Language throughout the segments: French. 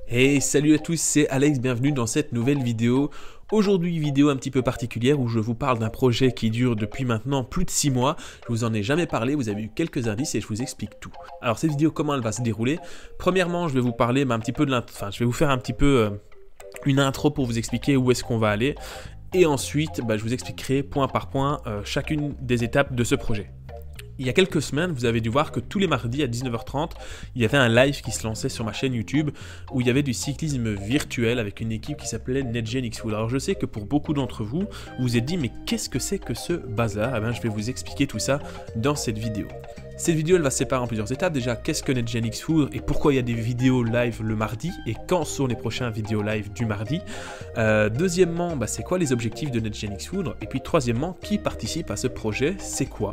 Hey, salut à tous, c'est Alex, bienvenue dans cette nouvelle vidéo. Aujourd'hui, vidéo un petit peu particulière où je vous parle d'un projet qui dure depuis maintenant plus de 6 mois. Je vous en ai jamais parlé, vous avez eu quelques indices et je vous explique tout. Alors cette vidéo, comment elle va se dérouler? Premièrement, je vais vous parler un petit peu de je vais vous faire un petit peu une intro pour vous expliquer où est-ce qu'on va aller. Et ensuite, je vous expliquerai point par point chacune des étapes de ce projet. Il y a quelques semaines, vous avez dû voir que tous les mardis à 19h30, il y avait un live qui se lançait sur ma chaîne YouTube où il y avait du cyclisme virtuel avec une équipe qui s'appelait NetGen X Food. Alors je sais que pour beaucoup d'entre vous, vous vous êtes dit mais qu'est-ce que c'est que ce bazar? Eh bien, je vais vous expliquer tout ça dans cette vidéo. Cette vidéo, elle va se séparer en plusieurs étapes. Déjà, qu'est-ce que NetGen X Food et pourquoi il y a des vidéos live le mardi et quand sont les prochains vidéos live du mardi. Deuxièmement, c'est quoi les objectifs de NetGen X Food? Et puis troisièmement, qui participe à ce projet? C'est quoi?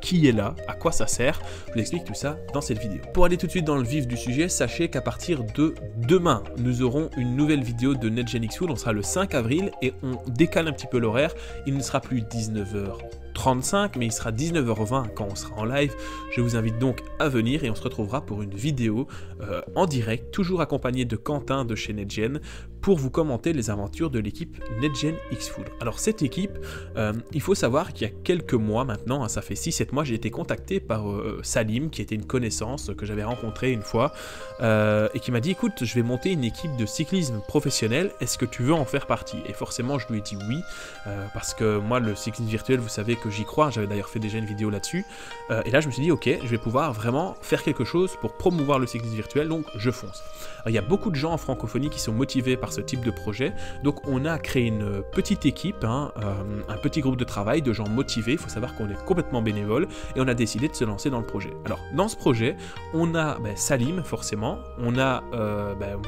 Qui est là? À quoi ça sert? Je vous explique tout ça dans cette vidéo. Pour aller tout de suite dans le vif du sujet, sachez qu'à partir de demain, nous aurons une nouvelle vidéo de NetGen X Food. On sera le 5 avril et on décale un petit peu l'horaire. Il ne sera plus 19h35, mais il sera 19h20 quand on sera en live. Je vous invite donc à venir et on se retrouvera pour une vidéo en direct, toujours accompagné de Quentin de chez NetGen, pour vous commenter les aventures de l'équipe NetGen X Food. Alors cette équipe, il faut savoir qu'il y a quelques mois maintenant, ça fait 6-7 mois, j'ai été contacté par Salim, qui était une connaissance que j'avais rencontrée une fois, et qui m'a dit, écoute, je vais monter une équipe de cyclisme professionnel, est-ce que tu veux en faire partie? Et forcément, je lui ai dit oui, parce que moi, le cyclisme virtuel, vous savez que j'y crois, j'avais d'ailleurs fait déjà une vidéo là-dessus, et là, je me suis dit, ok, je vais pouvoir vraiment faire quelque chose pour promouvoir le cyclisme virtuel, donc je fonce. Alors, il y a beaucoup de gens en francophonie qui sont motivés par ce type de projet, donc on a créé une petite équipe, un petit groupe de travail de gens motivés. Il faut savoir qu'on est complètement bénévole et on a décidé de se lancer dans le projet. Alors dans ce projet, on a Salim forcément, on a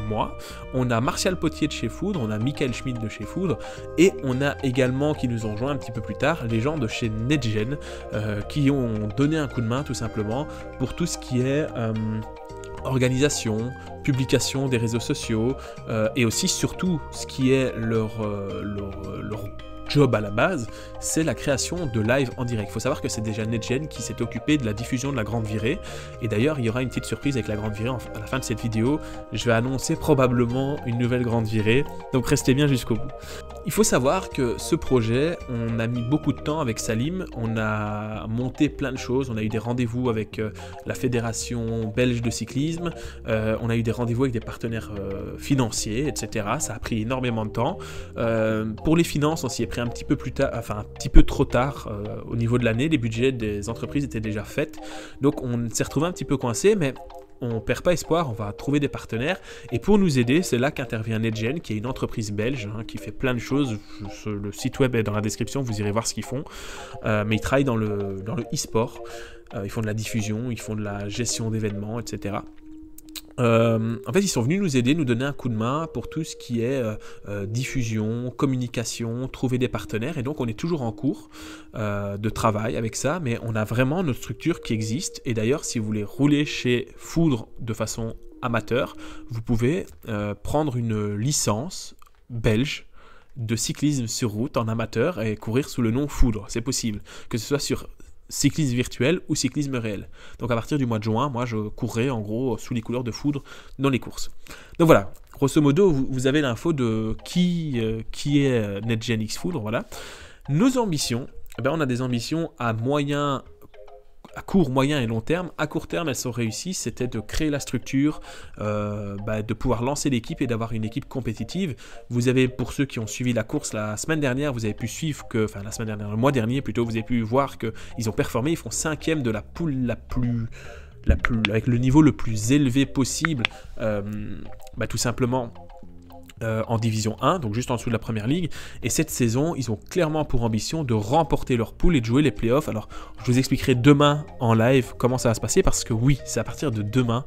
moi, on a Martial Potier de chez Foudre, on a Michael Schmidt de chez Foudre et on a également, qui nous ont rejoint un petit peu plus tard, les gens de chez NetGen qui ont donné un coup de main tout simplement pour tout ce qui est organisation, publication des réseaux sociaux et aussi surtout ce qui est leur job à la base, c'est la création de live en direct. Il faut savoir que c'est déjà NetGen qui s'est occupé de la diffusion de la Grande Virée et d'ailleurs il y aura une petite surprise avec la Grande Virée à la fin de cette vidéo. Je vais annoncer probablement une nouvelle Grande Virée, donc restez bien jusqu'au bout. Il faut savoir que ce projet, on a mis beaucoup de temps avec Salim, on a monté plein de choses, on a eu des rendez-vous avec la Fédération belge de cyclisme, on a eu des rendez-vous avec des partenaires financiers, etc. Ça a pris énormément de temps. Pour les finances, on s'y est pris un petit peu plus tard, enfin un petit peu trop tard au niveau de l'année, les budgets des entreprises étaient déjà faits, donc on s'est retrouvé un petit peu coincé, mais on perd pas espoir, on va trouver des partenaires et pour nous aider, c'est là qu'intervient NetGen, qui est une entreprise belge qui fait plein de choses. Le site web est dans la description, vous irez voir ce qu'ils font, mais ils travaillent dans le e-sport, ils font de la diffusion, ils font de la gestion d'événements, etc. En fait, ils sont venus nous aider, nous donner un coup de main pour tout ce qui est diffusion, communication, trouver des partenaires. Et donc, on est toujours en cours de travail avec ça, mais on a vraiment notre structure qui existe. Et d'ailleurs, si vous voulez rouler chez Foudre de façon amateur, vous pouvez prendre une licence belge de cyclisme sur route en amateur et courir sous le nom Foudre. C'est possible, que ce soit sur cyclisme virtuel ou cyclisme réel. Donc à partir du mois de juin, moi je courrai en gros sous les couleurs de Foudre dans les courses. Donc voilà, grosso modo, vous avez l'info de qui est NetGen X Foudre, voilà. Nos ambitions, on a des ambitions à court, moyen et long terme. À court terme, elles sont réussies, c'était de créer la structure, de pouvoir lancer l'équipe et d'avoir une équipe compétitive. Vous avez, pour ceux qui ont suivi la course la semaine dernière, vous avez pu suivre le mois dernier plutôt, vous avez pu voir qu'ils ont performé, ils font 5e de la poule avec le niveau le plus élevé possible, tout simplement. En division 1, donc juste en dessous de la première ligue, et cette saison, ils ont clairement pour ambition de remporter leur poule et de jouer les playoffs. Alors, je vous expliquerai demain en live comment ça va se passer, parce que oui, c'est à partir de demain,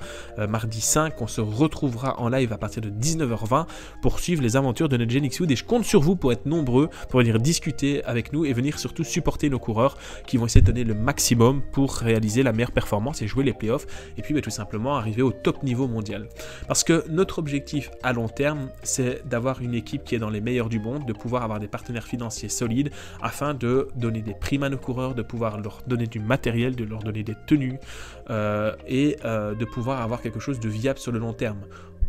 mardi 5, qu'on se retrouvera en live à partir de 19h20 pour suivre les aventures de NetGen X Food, et je compte sur vous pour être nombreux, pour venir discuter avec nous et venir surtout supporter nos coureurs qui vont essayer de donner le maximum pour réaliser la meilleure performance et jouer les playoffs, et puis tout simplement arriver au top niveau mondial. Parce que notre objectif à long terme, c'est d'avoir une équipe qui est dans les meilleurs du monde, de pouvoir avoir des partenaires financiers solides afin de donner des primes à nos coureurs, de pouvoir leur donner du matériel, de leur donner des tenues et de pouvoir avoir quelque chose de viable sur le long terme.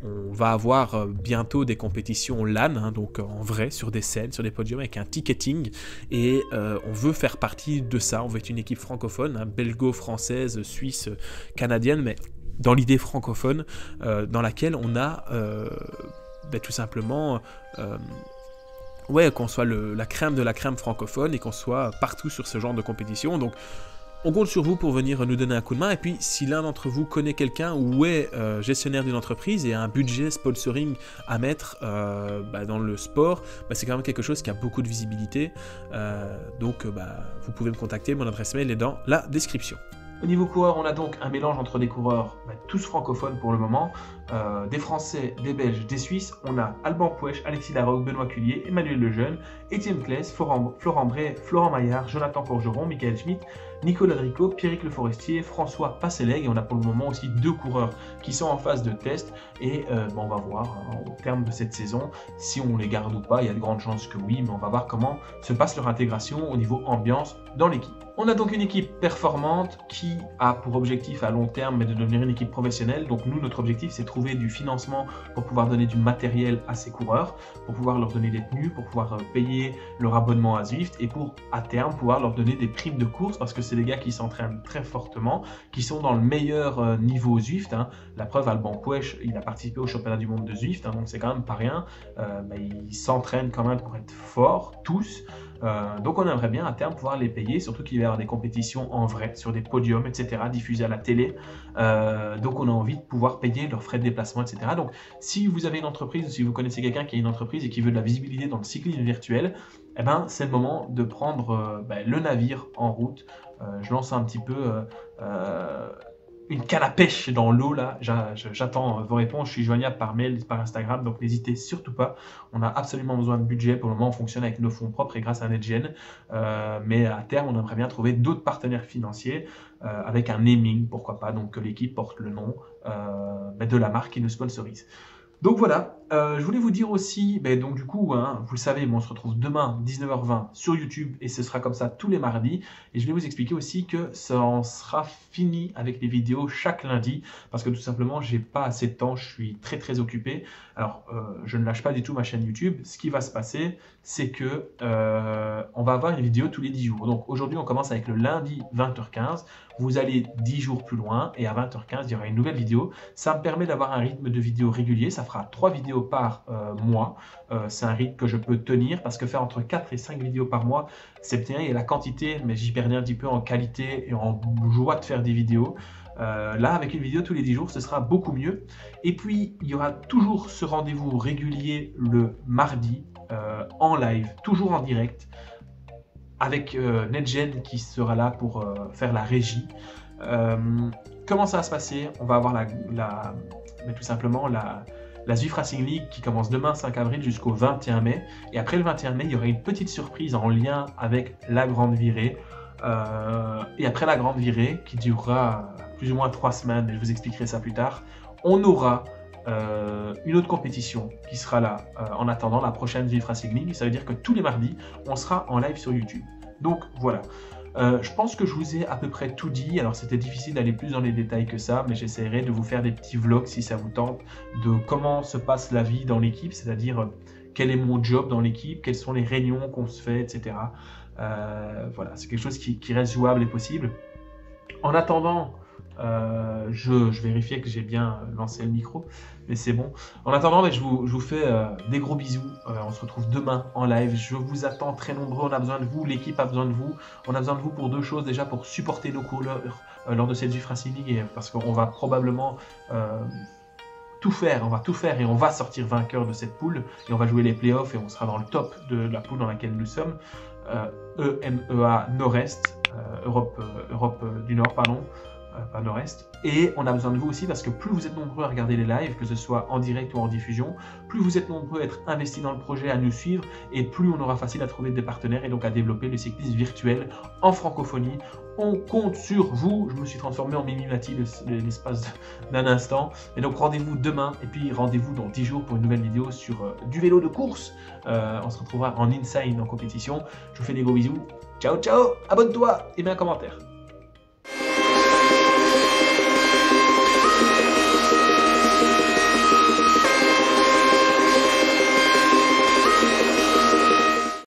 on va avoir bientôt des compétitions LAN, hein, donc en vrai, sur des scènes, sur des podiums, avec un ticketing, et on veut faire partie de ça. On veut être une équipe francophone, hein, belgo-française, suisse, canadienne, mais dans l'idée francophone, dans laquelle on a tout simplement... ouais, qu'on soit la crème de la crème francophone et qu'on soit partout sur ce genre de compétition. Donc, on compte sur vous pour venir nous donner un coup de main. Et puis, si l'un d'entre vous connaît quelqu'un ou est gestionnaire d'une entreprise et a un budget sponsoring à mettre dans le sport, c'est quand même quelque chose qui a beaucoup de visibilité. Donc, vous pouvez me contacter. Mon adresse mail est dans la description. Au niveau coureur, on a donc un mélange entre des coureurs tous francophones pour le moment, des Français, des Belges, des Suisses. On a Alban Pouèche, Alexis Larocque, Benoît Cullier, Emmanuel Lejeune, Étienne Claes, Florent Bray, Florent Maillard, Jonathan Forgeron, Michael Schmitt, Nicolas Dricot, Pierrick Le Forestier, François Passeleg. Et on a pour le moment aussi 2 coureurs qui sont en phase de test. Et on va voir au terme de cette saison si on les garde ou pas. Il y a de grandes chances que oui, mais on va voir comment se passe leur intégration au niveau ambiance dans l'équipe. On a donc une équipe performante qui a pour objectif à long terme de devenir une équipe professionnelle. Donc nous, notre objectif, c'est de trouver du financement pour pouvoir donner du matériel à ces coureurs, pour pouvoir leur donner des tenues, pour pouvoir payer leur abonnement à Zwift et pour, à terme, pouvoir leur donner des primes de course parce que c'est des gars qui s'entraînent très fortement, qui sont dans le meilleur niveau Zwift. Hein. La preuve, Alban Pouèche, il a participé au championnat du monde de Zwift, hein, donc c'est quand même pas rien. Ils s'entraînent quand même pour être forts, tous. Donc on aimerait bien à terme pouvoir les payer, surtout qu'il va y avoir des compétitions en vrai, sur des podiums, etc., diffusées à la télé. Donc on a envie de pouvoir payer leurs frais de déplacement, etc. Donc si vous avez une entreprise, ou si vous connaissez quelqu'un qui a une entreprise et qui veut de la visibilité dans le cyclisme virtuel, c'est le moment de prendre le navire en route. Je lance un petit peu... une canne à pêche dans l'eau là, j'attends vos réponses, je suis joignable par mail, par Instagram, donc n'hésitez surtout pas. On a absolument besoin de budget, pour le moment on fonctionne avec nos fonds propres et grâce à NetGen, mais à terme on aimerait bien trouver d'autres partenaires financiers avec un naming, pourquoi pas, donc que l'équipe porte le nom de la marque qui nous sponsorise. Donc voilà, je voulais vous dire aussi, donc du coup, hein, vous le savez, on se retrouve demain 19h20 sur YouTube et ce sera comme ça tous les mardis. Et je vais vous expliquer aussi que ça en sera fini avec les vidéos chaque lundi parce que tout simplement, j'ai pas assez de temps, je suis très occupé. Alors, je ne lâche pas du tout ma chaîne YouTube. Ce qui va se passer, c'est que on va avoir une vidéo tous les 10 jours. Donc aujourd'hui, on commence avec le lundi 20h15. Vous allez 10 jours plus loin et à 20h15, il y aura une nouvelle vidéo. Ça me permet d'avoir un rythme de vidéo régulier. Ça fera 3 vidéos par mois. C'est un rythme que je peux tenir parce que faire entre 4 et 5 vidéos par mois, c'est bien. Il y a la quantité, mais j'y perdais un petit peu en qualité et en joie de faire des vidéos. Là, avec une vidéo tous les 10 jours, ce sera beaucoup mieux. Et puis, il y aura toujours ce rendez-vous régulier le mardi en live, toujours en direct, avec NetGen qui sera là pour faire la régie. Comment ça va se passer? On va avoir tout simplement la Zwift Racing League qui commence demain 5 avril jusqu'au 21 mai. Et après le 21 mai, il y aura une petite surprise en lien avec la grande virée. Et après la grande virée, qui durera plus ou moins 3 semaines, et je vous expliquerai ça plus tard, on aura une autre compétition qui sera là en attendant la prochaine Zwift Racing League. Ça veut dire que tous les mardis, on sera en live sur YouTube. Donc voilà. Je pense que je vous ai à peu près tout dit. Alors c'était difficile d'aller plus dans les détails que ça, mais j'essaierai de vous faire des petits vlogs si ça vous tente, de comment se passe la vie dans l'équipe, c'est-à-dire quel est mon job dans l'équipe, quelles sont les réunions qu'on se fait, etc. Voilà, c'est quelque chose qui reste jouable et possible. En attendant, je vérifiais que j'ai bien lancé le micro, mais c'est bon. En attendant, je vous fais des gros bisous. On se retrouve demain en live. Je vous attends très nombreux. On a besoin de vous. L'équipe a besoin de vous. On a besoin de vous pour 2 choses. Déjà, pour supporter nos coureurs lors de cette Zwift Racing League, parce qu'on va probablement tout faire. On va tout faire et on va sortir vainqueur de cette poule. Et on va jouer les playoffs et on sera dans le top de la poule dans laquelle nous sommes. EMEA Nord-Est, Europe du Nord, pardon. Pas Nord-Est. Et on a besoin de vous aussi parce que plus vous êtes nombreux à regarder les lives, que ce soit en direct ou en diffusion, plus vous êtes nombreux à être investis dans le projet, à nous suivre, et plus on aura facile à trouver des partenaires et donc à développer le cyclisme virtuel en francophonie. On compte sur vous. Je me suis transformé en Mimimati l'espace d'un instant. Et donc rendez-vous demain et puis rendez-vous dans 10 jours pour une nouvelle vidéo sur du vélo de course. On se retrouvera en inside en compétition. Je vous fais des gros bisous. Ciao, ciao. Abonne-toi et mets un commentaire.